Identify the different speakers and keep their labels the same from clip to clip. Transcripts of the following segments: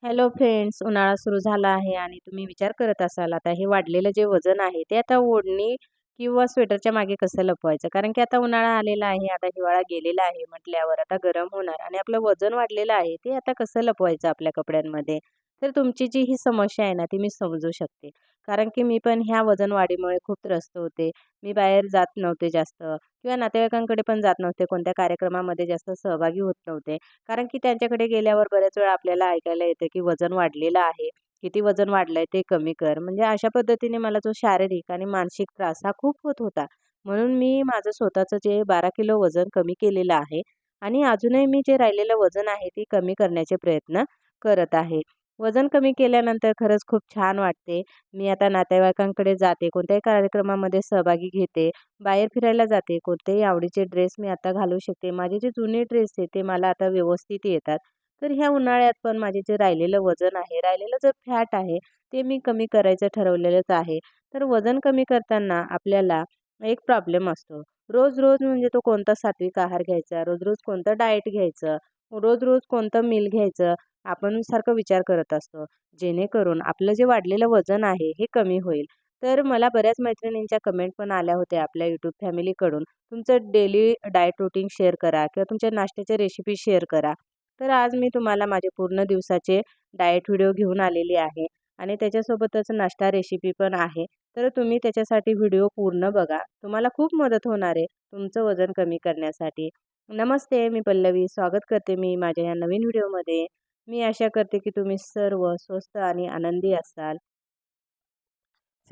Speaker 1: Hello friends, उन्हाळा सुरू झाला आहे आणि तुम्ही विचार करत असाल आता हे वाढलेलं जे वजन आहे ते आता ओढणी किंवा स्वेटरच्या मागे कसं लपवायचं. कारण की आता उन्हाळा आलेला आहे, आता हिवाळा गेलेला आहे म्हटल्यावर आता गरम होणार आणि आपलं वजन वाढलेलं आहे ते आता कसं लपवायचं आपल्या कपड्यांमध्ये. तर तुमची जी ही समस्या आहे ना ती मी समजू शकते. कारण की मी पण ह्या वजन वाढीमुळे खूप त्रस्त होते. मी बाहेर जात नव्हते जास्त किंवा नातेवाईकांकडे पण जात नव्हते, कोणत्या कार्यक्रमामध्ये जास्त सहभागी होत नव्हते. कारण की त्यांच्याकडे गेल्यावर बऱ्याच वेळा आपल्याला ऐकायला येतं की वजन वाढलेलं आहे. किती वजन वाढलंय ते कमी कर. म्हणजे अशा पद्धतीने मला जो शारीरिक आणि मानसिक त्रास हा खूप होत होता. म्हणून मी माझं स्वतःचं जे 12 किलो वजन कमी केलेलं आहे आणि अजूनही मी जे राहिलेलं वजन आहे ते कमी करण्याचे प्रयत्न करत आहे. वजन कमी केल्यानंतर खरंच खूप छान वाटते. मी आता नातेवाईकांकडे जाते, कोणत्याही कार्यक्रमामध्ये सहभागी घेते, बाहेर फिरायला जाते, कोणतेही आवडीचे ड्रेस मी आता घालू शकते. माझे जे जुने ड्रेस आहे ते मला आता व्यवस्थित येतात. तर ह्या उन्हाळ्यात पण माझे जे राहिलेलं वजन आहे, राहिलेलं जे फॅट आहे, ते मी कमी करायचं ठरवलेलंच आहे. तर वजन कमी करताना आपल्याला एक प्रॉब्लेम असतो. रोज-रोज म्हणजे तो कोणता सात्विक आहार घ्यायचा, रोज-रोज कोणतं डाएट घ्यायचं, रोज-रोज कोणतं मील घ्यायचं, आपण सारखं विचार करत असतो. जेणेकरून आपलं जे वाढलेलं वजन आहे, हे कमी होईल. तर मला बऱ्याच मैत्रिणींच्या कमेंट पण आल्या होत्या आपल्या YouTube फॅमिलीकडून. तुमचं डेली डाएट रूटीन शेअर करा किंवा तुमच्या नाश्त्याच्या रेसिपी शेअर करा. तर आज मी तुम्हाला माझे पूर्ण दिवसाचे डाएट व्हिडिओ घेऊन आलेली आहे आणि त्याच्यासोबतच नाश्ता रेसिपी पण आहे. तर तुम्ही त्याच्यासाठी व्हिडिओ पूर्ण बघा. तुम्हाला खूप मदत होणार आहे तुमचं वजन कमी करण्यासाठी. नमस्ते, मी पल्लवी. स्वागत करते मी माझ्या या नवीन व्हिडिओमध्ये. मी आशा करते की तुम्ही सर्व स्वस्त आणि आनंदी असाल.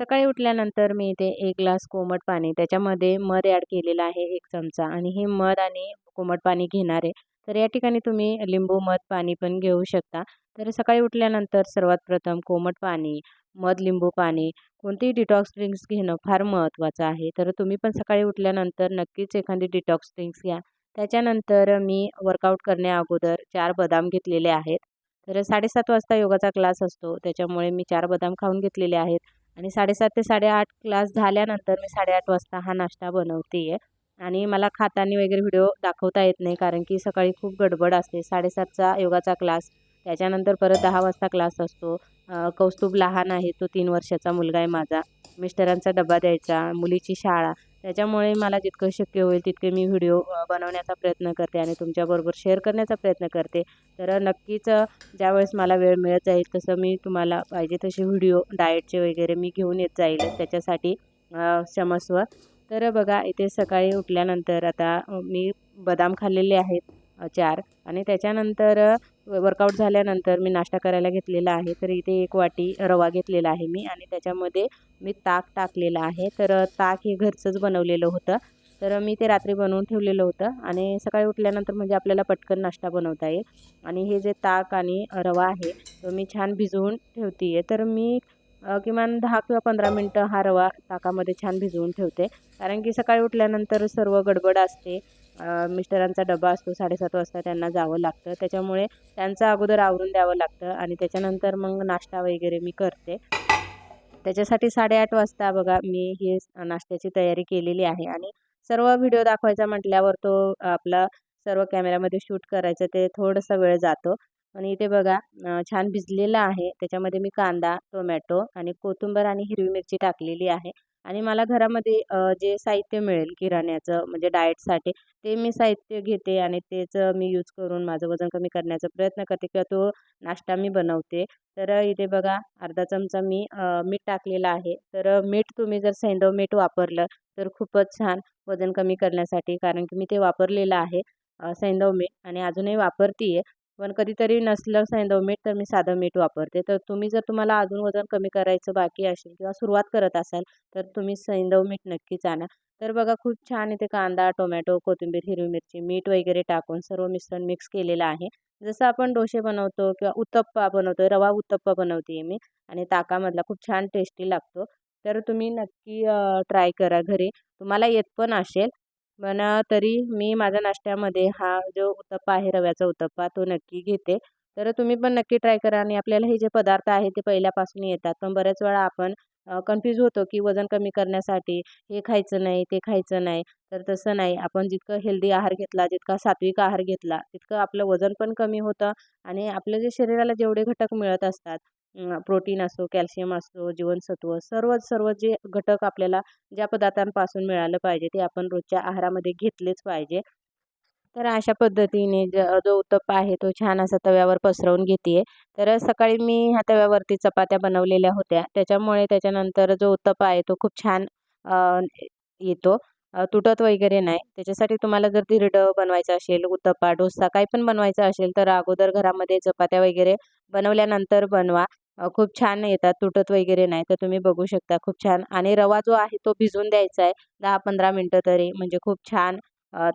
Speaker 1: सकाळी उठल्यानंतर मी इथे 1 ग्लास कोमट पाणी, त्याच्यामध्ये मध ॲड केलेला आहे 1 चमचा आणि हे मध आणि कोमट पाणी घेणार आहे. तर या ठिकाणी तुम्ही लिंबू मध पाणी पण घेऊ शकता. तर सकाळी उठल्यानंतर सर्वात प्रथम कोमट पाणी, मध लिंबू पाणी, कोणतीही डिटॉक्स ड्रिंक्स घेणं फार महत्त्वाचं आहे. तर तुम्ही पण सकाळी उठल्यानंतर नक्कीच एखादी डिटॉक्स ड्रिंक्स घ्या. त्याच्यानंतर मी वर्कआउट करण्याअगोदर 4 बदाम घेतलेले आहेत. तर 7:30 वाजता योगाचा क्लास असतो, त्याच्यामुळे मी 4 बदाम खाऊन घेतलेले आहेत. आणि 7:30 ते 8:30 क्लास झाल्यानंतर मी 8:30 वाजता हा नाश्ता बनवते आहे. आणि मला खाताना वगैरे व्हिडिओ दाखवता येत नाही, कारण की सकाळी खूप गडबड असते. 7:30चा योगाचा क्लास, त्याच्यानंतर परत 10 वाजता क्लास असतो. कौस्तुभ लहान आहे, तो 3 वर्षाचा मुलगा आहे माझा. मिस्टरांचा डबा द्यायचा, मुलीची शाळा. त्याच्यामुळे मला जितकं शक्य होईल तितके मी व्हिडिओ बनवण्याचा प्रयत्न करते आणि तुमच्याबरोबर शेअर करण्याचा प्रयत्न करते. तर नक्कीच ज्यावेळेस मला वेळ मिळत जाईल तसं मी तुम्हाला पाहिजे तसे व्हिडिओ डाएटचे वगैरे मी घेऊन येत जाईलच त्याच्यासाठी क्षमस्व. तर बघा इथे सकाळी उठल्यानंतर आता मी बदाम खाल्लेले आहेत 4 आणि त्याच्यानंतर वर्कआउट झाल्यानंतर मी नाश्ता करायला घेतलेला आहे. तर इथे 1 वाटी रवा घेतलेला आहे मी आणि त्याच्यामध्ये मी ताक टाकलेलं आहे. तर ताक हे घरचंच बनवलेलं होतं. तर मी ते रात्री बनवून ठेवलेलं होतं आणि सकाळी उठल्यानंतर म्हणजे आपल्याला पटकन नाश्ता बनवता येईल. आणि हे जे ताक आणि रवा आहे तो मी छान भिजवून ठेवते आहे. तर मी किमान 10 किंवा 15 मिनटं हा रवा ताकामध्ये छान भिजवून ठेवते. कारण की सकाळी उठल्यानंतर सर्व गडबड असते. मिस्टरांचा डबा असतो 7:30 वाजता त्यांना जावं लागतं. त्याच्यामुळे त्यांचं अगोदर आवरून द्यावं लागतं आणि त्याच्यानंतर मग नाश्ता वगैरे मी करते. त्याच्यासाठी 8:30 वाजता बघा मी हे नाश्त्याची तयारी केलेली आहे आणि सर्व व्हिडिओ दाखवायचा म्हटल्यावर तो आपला सर्व कॅमेऱ्यामध्ये शूट करायचं ते थोडासा वेळ जातो. आणि इथे बघा छान भिजलेला आहे. त्याच्यामध्ये मी कांदा, टोमॅटो आणि कोथिंबीर आणि हिरवी मिरची टाकलेली आहे. आणि मला घरामध्ये जे साहित्य मिळेल किराण्याचं म्हणजे डाएटसाठी ते मी साहित्य घेते आणि तेच मी यूज करून माझं वजन कमी करण्याचा प्रयत्न करते किंवा तो नाश्ता मी बनवते. तर इथे बघा अर्धा चमचा मी मीठ टाकलेलं आहे. तर मीठ तुम्ही जर सैंधव मीठ वापरलं तर खूपच छान वजन कमी करण्यासाठी, कारण की मी ते वापरलेलं आहे सैंधव मीठ आणि अजूनही वापरते पण कधीतरी नसलं सैंधव मीठ तर मी साधं मीठ वापरते. तर तुम्ही जर तुम्हाला अजून वजन कमी करायचं बाकी असेल किंवा सुरुवात करत असाल तर तुम्ही सैंधव मीठ नक्कीच आणा. तर बघा खूप छान इथे कांदा, टोमॅटो, कोथिंबीर, हिरवी मिरची, मीठ वगैरे टाकून सर्व मिश्रण मिक्स केलेलं आहे. जसं आपण डोसे बनवतो किंवा उत्तप्पा बनवतो, रवा उत्तप्पा बनवते मी आणि ताकामधला खूप छान टेस्टी लागतो. तर तुम्ही नक्की ट्राय करा घरी. तुम्हाला येत पण असेल. पण तरी मी माझ्या नाश्त्यामध्ये हा जो उत्तप्पा आहे, रव्याचा उत्तप्पा तो नक्की घेते. तर तुम्ही पण नक्की ट्राय करा. आणि आपल्याला हे जे पदार्थ आहे ते पहिल्यापासून येतात, पण बऱ्याच वेळा आपण कन्फ्यूज होतो की वजन कमी करण्यासाठी हे खायचं नाही, ते खायचं नाही. तर तसं नाही. आपण जितकं हेल्दी आहार घेतला, जितका सात्विक आहार घेतला, तितकं आपलं वजन पण कमी होतं आणि आपल्या जे शरीराला जेवढे घटक मिळत असतात, प्रोटीन असो, कॅल्शियम असो, जीवनसत्व, सर्व जे घटक आपल्याला ज्या पदार्थांपासून मिळालं पाहिजे ते आपण रोजच्या आहारामध्ये घेतलेच पाहिजे. तर अशा पद्धतीने जो उत्तप्पा आहे तो छान असा तव्यावर पसरवून घेते. तर सकाळी मी ह्या तव्यावरती चपात्या बनवलेल्या होत्या. त्याच्यामुळे त्याच्यानंतर जो उत्तप्पा आहे तो खूप छान अ, येतो. तुटत वगैरे नाही. त्याच्यासाठी तुम्हाला जर धिरडं बनवायचं असेल, उत्तप्पा, डोसा काही पण बनवायचं असेल तर अगोदर घरामध्ये चपात्या वगैरे बनवल्यानंतर बनवा. खूप छान येतात, तुटत वगैरे नाही. तर तुम्ही बघू शकता खूप छान. आणि रवा जो आहे तो भिजवून द्यायचा आहे 10-15 मिनिटं तरी, म्हणजे खूप छान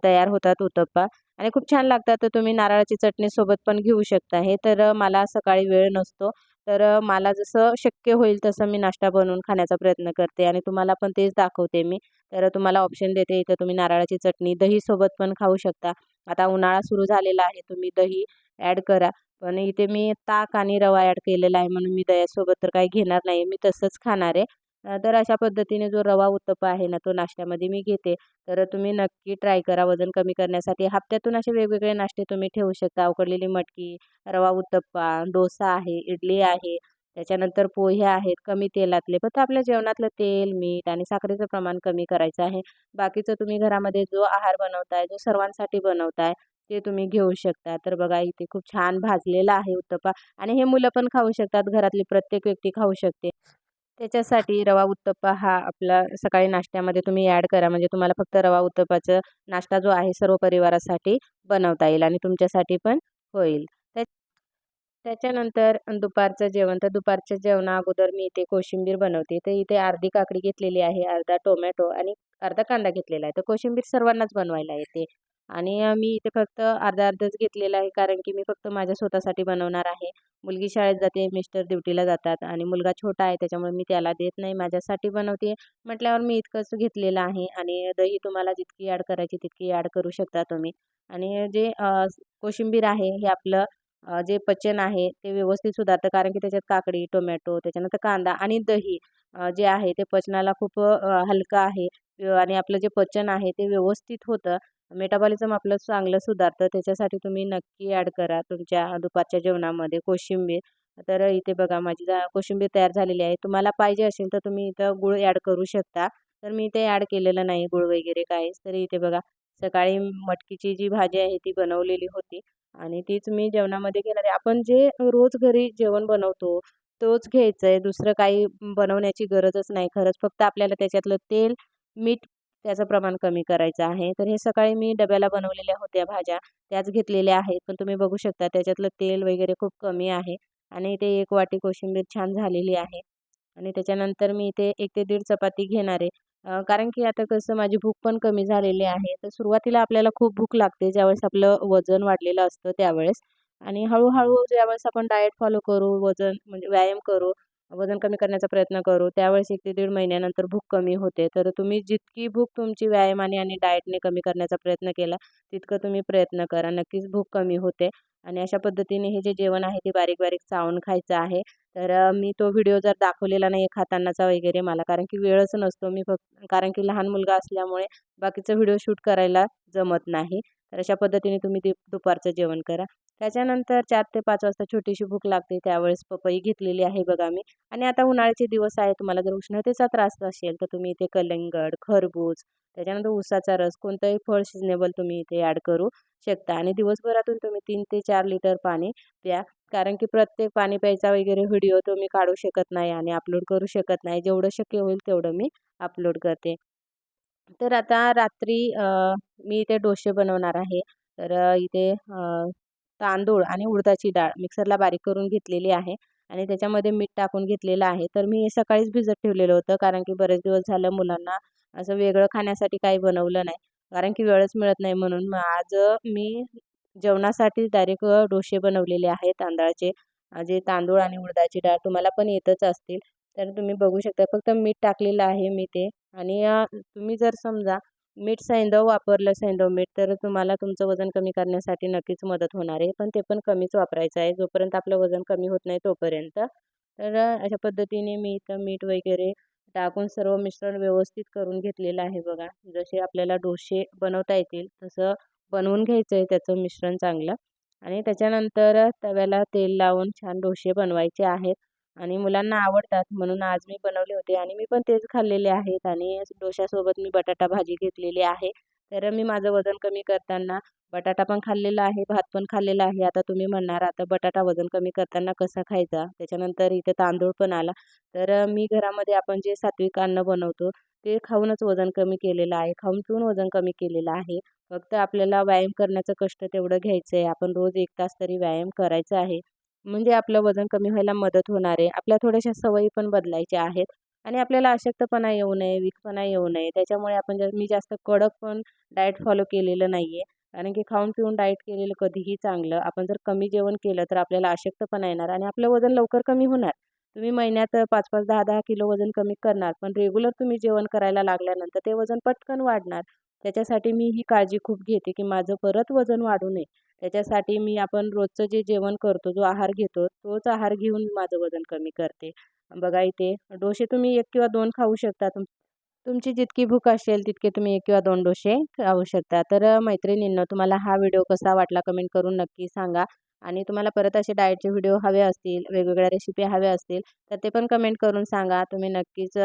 Speaker 1: तयार होतात उत्तप्पा आणि खूप छान लागतात. तर तुम्ही नारळाची चटणी सोबत पण घेऊ शकता हे. तर मला सकाळी वेळ नसतो, तर मला जसं शक्य होईल तसं मी नाश्ता बनवून खाण्याचा प्रयत्न करते आणि तुम्हाला पण तेच दाखवते मी. तर तुम्हाला ऑप्शन देते इथं, तुम्ही नारळाची चटणी दहीसोबत पण खाऊ शकता. आता उन्हाळा सुरू झालेला आहे, तुम्ही दही ॲड करा. पण इथे मी ताक आणि रवा ॲड केलेला आहे म्हणून मी दह्यासोबत तर काही घेणार नाही. मी तसंच खाणार आहे. तर अशा पद्धतीने जो रवा उत्तप्पा आहे ना, तो नाश्त्यामध्ये मी घेते. तर तुम्ही नक्की ट्राय करा वजन कमी करण्यासाठी. हप्त्यातून असे वेगवेगळे नाश्ते तुम्ही ठेवू शकता. उकडलेली मटकी, रवा उत्तप्पा, डोसा आहे, इडली आहे, त्याच्यानंतर पोहे आहेत कमी तेलातले. फक्त आपल्या जेवणातलं तेल, मीठ आणि साखरेचं प्रमाण कमी करायचं आहे. बाकीचं तुम्ही घरामध्ये जो आहार बनवताय, जो सर्वांसाठी बनवताय, ते तुम्ही घेऊ शकता. तर बघा इथे खूप छान भाजलेला आहे उत्तप्पा आणि हे मुलं पण खाऊ शकतात. घरातली प्रत्येक व्यक्ती खाऊ शकते. त्याच्यासाठी रवा उत्तप्पा हा आपला सकाळी नाश्त्यामध्ये तुम्ही ॲड करा. म्हणजे तुम्हाला फक्त रवा उत्तप्पाचा नाश्ता जो आहे सर्व परिवारासाठी बनवता येईल आणि तुमच्यासाठी पण होईल. त्या त्याच्यानंतर दुपारचं जेवण. तर दुपारच्या जेवणा अगोदर मी इथे कोशिंबीर बनवते. तर इथे अर्धी काकडी घेतलेली आहे, अर्धा टोमॅटो आणि अर्धा कांदा घेतलेला आहे. तर कोशिंबीर सर्वांनाच बनवायला येते आणि मी इथे फक्त अर्धा-अर्धच घेतलेला आहे, कारण की मी फक्त माझ्या स्वतःसाठी बनवणार आहे. मुलगी शाळेत जाते, मिस्टर ड्युटीला जातात आणि मुलगा छोटा आहे त्याच्यामुळे मी त्याला देत नाही, माझ्यासाठी बनवते म्हटल्यावर मी इतकंच घेतलेलं आहे. आणि दही तुम्हाला जितकी ॲड करायची तितकी ॲड करू शकता तुम्ही. आणि जे कोशिंबीर आहे हे आपलं जे पचन आहे ते व्यवस्थित सुधारतं, कारण की त्याच्यात काकडी, टोमॅटो, त्याच्यानंतर कांदा आणि दही जे आहे ते पचनाला खूप हलकं आहे. आणि आपलं जे पचन आहे ते व्यवस्थित होतं. मेटाबॉलिझम आपलं चांगलं सुधारतं. त्याच्यासाठी तुम्ही नक्की ॲड करा तुमच्या दुपारच्या जेवणामध्ये कोशिंबीर. तर इथे बघा माझी कोशिंबीर तयार झालेली आहे. तुम्हाला पाहिजे असेल तर तुम्ही इथं गूळ ॲड करू शकता. तर मी इथे ॲड केलेलं नाही गूळ वगैरे काहीच. तर इथे बघा सकाळी मटकीची जी भाजी आहे ती बनवलेली होती आणि तीच मी जेवणामध्ये घेणार आहे. आपण जे रोज घरी जेवण बनवतो तोच घ्यायचं आहे. दुसरं काही बनवण्याची गरजच नाही. खरंच फक्त आपल्याला त्याच्यातलं तेल, मीठ त्याचं प्रमाण कमी करायचं आहे. तर हे सकाळी मी डब्याला बनवलेल्या होत्या भाज्या, त्याच घेतलेल्या आहेत. पण तुम्ही बघू शकता त्याच्यातलं तेल वगैरे खूप कमी आहे आणि इथे 1 वाटी कोशिंबीर छान झालेली आहे. आणि त्याच्यानंतर मी इथे 1 ते दीड चपाती घेणार आहे. कारण की आता कसं माझी भूक पण कमी झालेली आहे. तर सुरुवातीला आपल्याला खूप भूक लागते ज्यावेळेस आपलं वजन वाढलेलं असतं त्यावेळेस. आणि हळू ज्यावेळेस आपण डाएट फॉलो करू, वजन म्हणजे व्यायाम करू, वजन कमी करण्याचा प्रयत्न करू, त्यावेळेस 1 ते दीड महिन्यानंतर भूक कमी होते. तर तुम्ही जितकी भूक तुमची व्यायामाने आणि डाएटने कमी करण्याचा प्रयत्न केला, तितकं तुम्ही प्रयत्न करा. नक्कीच भूक कमी होते. आणि अशा पद्धतीने हे जे जेवण आहे ते बारीक-बारीक चावून खायचं आहे. तर मी तो व्हिडिओ जर दाखवलेला नाही खातानाचा वगैरे मला, कारण की वेळच नसतो. मी फक्त कारण की लहान मुलगा असल्यामुळे बाकीचं व्हिडिओ शूट करायला जमत नाही. तर अशा पद्धतीने तुम्ही ते दुपारचं जेवण करा. त्याच्यानंतर 4 ते 5 वाजता छोटीशी भूक लागते त्यावेळेस पपई घेतलेली आहे बघा मी. आणि आता उन्हाळ्याचे दिवस आहेत, तुम्हाला जर उष्णतेचा त्रास असेल तर तुम्ही इथे कलिंगड, खरबूज, त्याच्यानंतर उसाचा रस, कोणतंही फळ सिजनेबल तुम्ही इथे ॲड करू शकता. आणि दिवसभरातून तुम्ही 3 ते 4 लिटर पाणी प्या. कारण की प्रत्येक पाणी प्यायचा वगैरे व्हिडिओ तो मी काढू शकत नाही आणि अपलोड करू शकत नाही. जेवढं शक्य होईल तेवढं मी अपलोड करते. तर आता रात्री मी इथे डोसे बनवणार आहे. तर इथे तांदूळ आणि उडदाची डाळ मिक्सरला बारीक करून घेतलेली आहे आणि त्याच्यामध्ये मीठ टाकून घेतलेलं आहे. तर मी हे सकाळीच भिजत ठेवलेलं होतं, कारण की बरेच दिवस झालं मुलांना असं वेगळं खाण्यासाठी काही बनवलं नाही. कारण की वेळच मिळत नाही म्हणून. मग आज मी जेवणासाठी डायरेक्ट डोसे बनवलेले आहेत तांदळाचे. जे तांदूळ आणि उडदाची डाळ तुम्हाला पण येतच असतील. तर तुम्ही बघू शकता फक्त मीठ टाकलेलं आहे मी ते. आणि तुम्ही जर समजा मीठ सैंधव वापरलं, सैंधव मीठ, तर तुम्हाला तुमचं वजन कमी करण्यासाठी नक्कीच मदत होणार आहे. पण ते पण कमीच वापरायचं आहे, जोपर्यंत आपलं वजन कमी होत नाही तोपर्यंत. तर अशा पद्धतीने मी इथं मीठ वगैरे टाकून सर्व मिश्रण व्यवस्थित करून घेतलेलं आहे बघा. जसे आपल्याला डोसे बनवता येतील तसं बनवून घ्यायचं आहे त्याचं मिश्रण चांगलं. आणि त्याच्यानंतर तव्याला तेल लावून छान डोसे बनवायचे आहेत. आणि मुलांना आवडतात म्हणून आज मी बनवले होते आणि मी पण तेच खाल्लेले आहेत. आणि डोश्यासोबत मी बटाटा भाजी घेतलेली आहे. तर मी माझं वजन कमी करताना बटाटा पण खाल्लेला आहे, भात पण खाल्लेला आहे. आता तुम्ही म्हणणार आता बटाटा वजन कमी करताना कसा खायचा? त्याच्यानंतर इथे तांदूळ पण आला. तर मी घरामध्ये आपण जे सात्विक अन्न बनवतो ते खाऊनच वजन कमी केलेलं आहे. खाऊन पिऊन वजन कमी केलेलं आहे. फक्त आपल्याला व्यायाम करण्याचं कष्ट तेवढं घ्यायचं आहे. आपण रोज 1 तास तरी व्यायाम करायचा आहे. म्हणजे आपलं वजन कमी व्हायला मदत होणार आहे. आपल्या थोड्याशा सवयी पण बदलायच्या आहेत आणि आपल्याला अशक्तपणा येऊ नये, वीकपणा येऊ नये. त्याच्यामुळे आपण मी जास्त कडक पण डाएट फॉलो केलेलं नाहीये. कारण की खाऊन पिऊन डाएट केलेलं कधीही चांगलं. आपण जर कमी जेवण केलं तर आपल्याला अशक्तपणा येणार आणि आपलं वजन लवकर कमी होणार. तुम्ही महिन्यात 5-5, 10-10 किलो वजन कमी करणार, पण रेग्युलर तुम्ही जेवण करायला लागल्यानंतर ते वजन पटकन वाढणार. त्याच्यासाठी मी ही काळजी खूप घेते, की माझं परत वजन वाढू नये. त्याच्यासाठी मी आपण रोजचं जे जेवण करतो, जो आहार घेतो, तोच आहार घेऊन माझं वजन कमी करते. बघा इथे डोसे तुम्ही 1 किंवा 2 खाऊ शकता. तुमची जितकी भूक असेल तितके तुम्ही 1 किंवा 2 डोसे खाऊ शकता. तर मैत्रिणींनो, तुम्हाला हा व्हिडिओ कसा वाटला कमेंट करून नक्की सांगा. आणि तुम्हाला परत असे डाएटचे व्हिडिओ हवे असतील, वेगवेगळ्या रेसिपी हव्या असतील, तर ते पण कमेंट करून सांगा. तुम्ही नक्कीच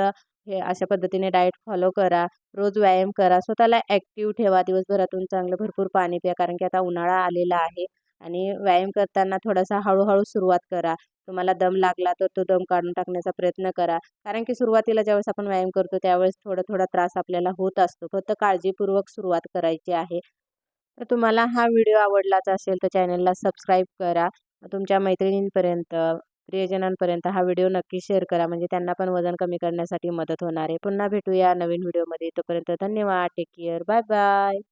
Speaker 1: हे अशा पद्धतीने डाएट फॉलो करा. रोज व्यायाम करा. स्वतःला ॲक्टिव्ह ठेवा. दिवसभरातून चांगलं भरपूर पाणी प्या. कारण की आता उन्हाळा आलेला आहे आणि व्यायाम करताना थोडासा हळू सुरुवात करा. तुम्हाला दम लागला तर तो दम काढून टाकण्याचा प्रयत्न करा. कारण की सुरुवातीला ज्यावेळेस आपण व्यायाम करतो त्यावेळेस थोडा त्रास आपल्याला होत असतो. फक्त काळजीपूर्वक सुरुवात करायची आहे. तर तुम्हाला हा व्हिडिओ आवडलाच असेल तर चॅनलला सबस्क्राईब करा. तुमच्या मैत्रिणींपर्यंत, प्रियजनांपर्यंत हा व्हिडिओ नक्की शेअर करा. म्हणजे त्यांना पण वजन कमी करण्यासाठी मदत होणार आहे. पुन्हा भेटूया नवीन व्हिडिओमध्ये. तोपर्यंत धन्यवाद. Take care. Bye bye.